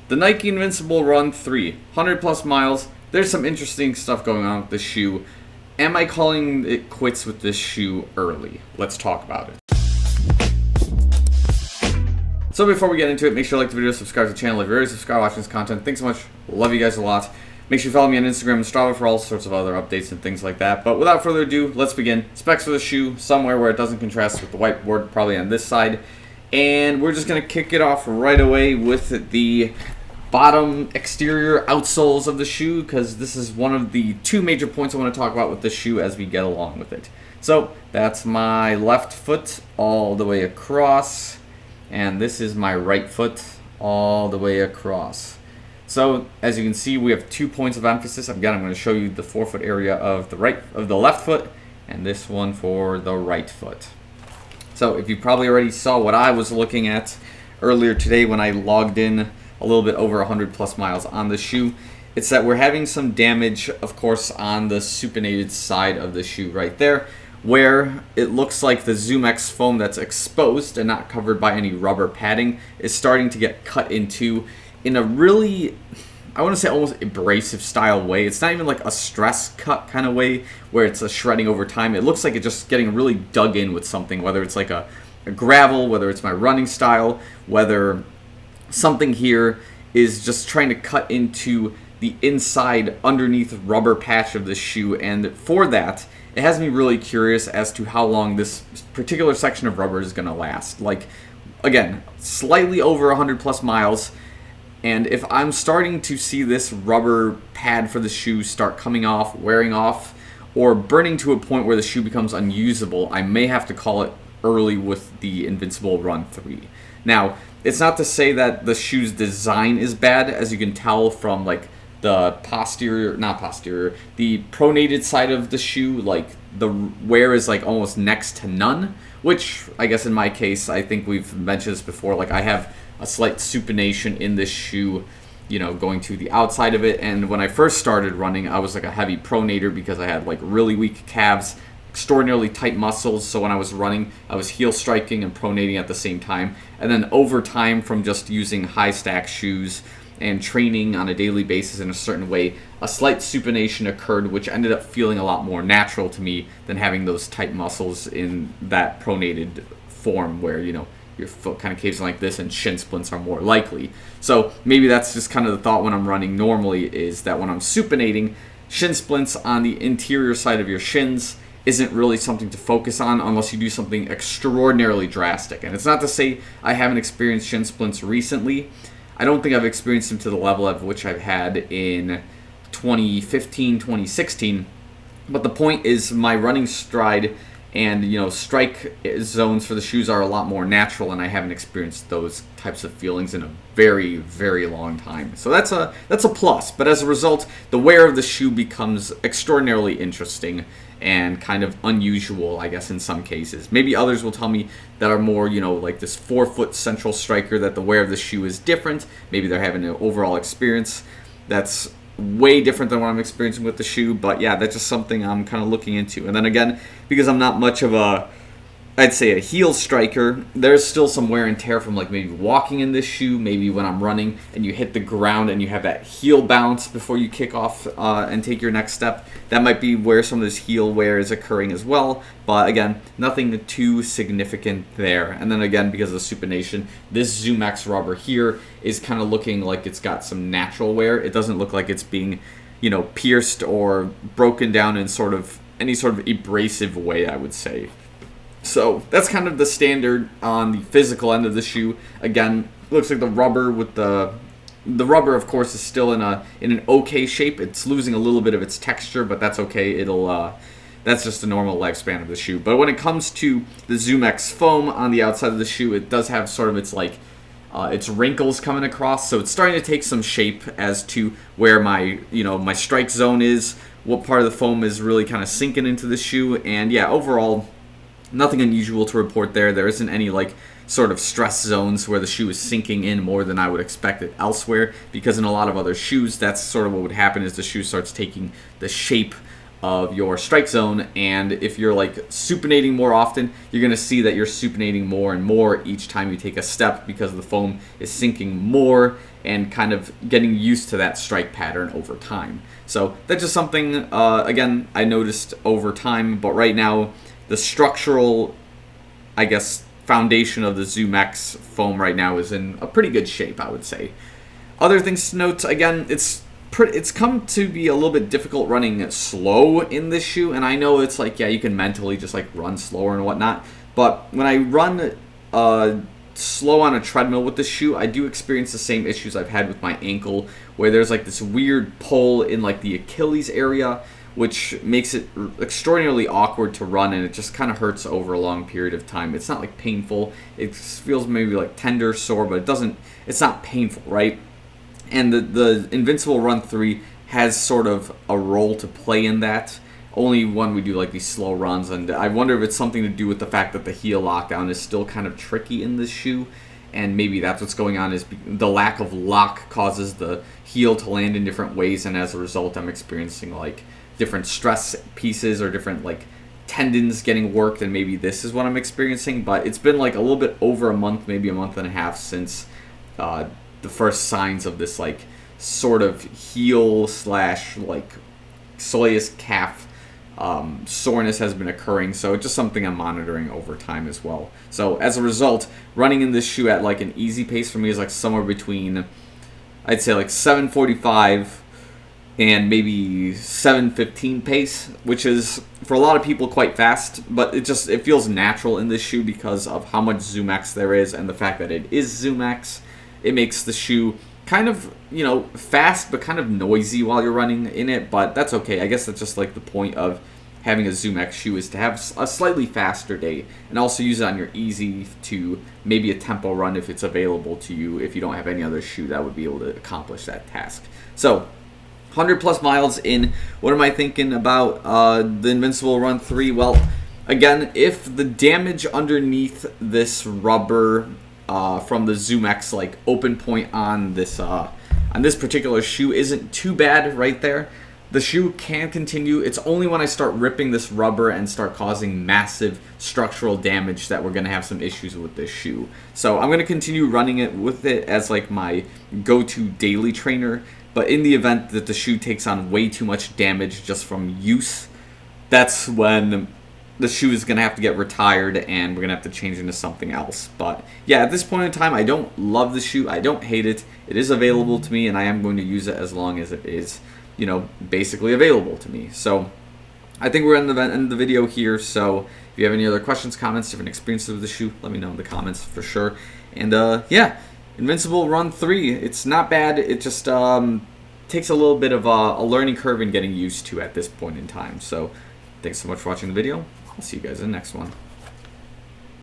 The Nike Invincible Run 3, 100 plus miles. There's some interesting stuff going on with this shoe. Am I calling it quits with this shoe early? Let's talk about it. So before we get into it, make sure to like the video, subscribe to the channel if you're already subscribed watching this content. Thanks so much. Love you guys a lot. Make sure you follow me on Instagram and Strava for all sorts of other updates and things like that. But without further ado, let's begin. Specs for the shoe, somewhere where it doesn't contrast with the whiteboard, probably on this side. And we're just going to kick it off right away with the bottom exterior outsoles of the shoe, because this is one of the two major points I want to talk about with this shoe as we get along with it. So that's my left foot all the way across, and this is my right foot all the way across. So as you can see, we have 2 points of emphasis. Again, I'm going to show you the forefoot area of the left foot, and this one for the right foot. So if you probably already saw what I was looking at earlier today when I logged in a little bit over 100 plus miles on the shoe, it's that we're having some damage, of course, on the supinated side of the shoe right there, where it looks like the ZoomX foam that's exposed and not covered by any rubber padding is starting to get cut into in a really, I want to say almost abrasive style way. It's not even like a stress cut kind of way where it's a shredding over time. It looks like it's just getting really dug in with something, whether it's like a gravel, whether it's my running style, whether something here is just trying to cut into the inside underneath rubber patch of the shoe. And for that, it has me really curious as to how long this particular section of rubber is going to last. Like, again, slightly over 100 plus miles. And if I'm starting to see this rubber pad for the shoe start coming off, wearing off, or burning to a point where the shoe becomes unusable, I may have to call it early with the Invincible Run 3. Now, it's not to say that the shoe's design is bad, as you can tell from like the the pronated side of the shoe. Like the wear is like almost next to none, which I guess in my case, I think we've mentioned this before, like I have a slight supination in this shoe, you know, going to the outside of it. And when I first started running, I was like a heavy pronator because I had like really weak calves, extraordinarily tight muscles. So when I was running, I was heel striking and pronating at the same time. And then over time, from just using high stack shoes and training on a daily basis in a certain way, a slight supination occurred, which ended up feeling a lot more natural to me than having those tight muscles in that pronated form where, you know, your foot kind of caves in like this and shin splints are more likely. So maybe that's just kind of the thought when I'm running normally, is that when I'm supinating, shin splints on the interior side of your shins isn't really something to focus on unless you do something extraordinarily drastic. And it's not to say I haven't experienced shin splints recently. I don't think I've experienced them to the level of which I've had in 2015, 2016. But the point is, my running stride and, you know, strike zones for the shoes are a lot more natural, and I haven't experienced those types of feelings in a very, very long time. So that's a plus. But as a result, the wear of the shoe becomes extraordinarily interesting and kind of unusual, I guess, in some cases. Maybe others will tell me that are more, you know, like this 4-foot central striker, that the wear of the shoe is different. Maybe they're having an overall experience that's way different than what I'm experiencing with the shoe. But yeah, that's just something I'm kind of looking into. And then again, because I'm not much of a, I'd say, a heel striker, there's still some wear and tear from like maybe walking in this shoe, maybe when I'm running and you hit the ground and you have that heel bounce before you kick off and take your next step. That might be where some of this heel wear is occurring as well. But again, nothing too significant there. And then again, because of the supination, this ZoomX rubber here is kind of looking like it's got some natural wear. It doesn't look like it's being, you know, pierced or broken down in any sort of abrasive way, I would say. So that's kind of the standard on the physical end of the shoe. Again, looks like the rubber with the rubber, of course, is still in an okay shape. It's losing a little bit of its texture, but that's okay. That's just the normal lifespan of the shoe. But when it comes to the ZoomX foam on the outside of the shoe, it does have sort of its wrinkles coming across. So it's starting to take some shape as to where my strike zone is, what part of the foam is really kind of sinking into the shoe. And yeah, overall, nothing unusual to report there. There isn't any like sort of stress zones where the shoe is sinking in more than I would expect it elsewhere, because in a lot of other shoes, that's sort of what would happen, is the shoe starts taking the shape of your strike zone, and if you're like supinating more often, you're going to see that you're supinating more and more each time you take a step because the foam is sinking more and kind of getting used to that strike pattern over time. So that's just something, again, I noticed over time, but right now the structural, I guess, foundation of the ZoomX foam right now is in a pretty good shape, I would say. Other things to note, again, it's come to be a little bit difficult running slow in this shoe, and I know it's like, yeah, you can mentally just like run slower and whatnot, but when I run slow on a treadmill with this shoe, I do experience the same issues I've had with my ankle, where there's like this weird pull in like the Achilles area, which makes it extraordinarily awkward to run, and it just kind of hurts over a long period of time. It's not like painful, it feels maybe like tender, sore, but it's not painful, right? And the Invincible Run 3 has sort of a role to play in that, only when we do like these slow runs. And I wonder if it's something to do with the fact that the heel lockdown is still kind of tricky in this shoe, and maybe that's what's going on, is the lack of lock causes the heel to land in different ways, and as a result I'm experiencing like different stress pieces or different like tendons getting worked, and maybe this is what I'm experiencing. But it's been like a little bit over a month, maybe a month and a half, since the first signs of this like sort of heel slash like soleus calf soreness has been occurring. So it's just something I'm monitoring over time as well. So as a result, running in this shoe at like an easy pace for me is like somewhere between, I'd say like 7:45 and maybe 7:15 pace, which is for a lot of people quite fast, but it feels natural in this shoe because of how much ZoomX there is, and the fact that it is ZoomX. It makes the shoe kind of, fast but kind of noisy while you're running in it, but that's okay. I guess that's just like the point of having a ZoomX shoe, is to have a slightly faster day and also use it on your easy to maybe a tempo run if it's available to you, if you don't have any other shoe that would be able to accomplish that task. So 100 plus miles in. What am I thinking about the Invincible Run 3? Well, again, if the damage underneath this rubber from the ZoomX like open point on this particular shoe isn't too bad right there, the shoe can continue. It's only when I start ripping this rubber and start causing massive structural damage that we're going to have some issues with this shoe. So I'm going to continue running it with it as like my go-to daily trainer, but in the event that the shoe takes on way too much damage just from use, that's when the shoe is going to have to get retired and we're going to have to change into something else. But yeah, at this point in time, I don't love the shoe. I don't hate it. It is available to me, and I am going to use it as long as it is, basically available to me. So I think we're at the end of the video here. So if you have any other questions, comments, different experiences with the shoe, let me know in the comments for sure. And yeah, Invincible Run 3, it's not bad. It just takes a little bit of a learning curve in getting used to at this point in time. So thanks so much for watching the video. I'll see you guys in the next one.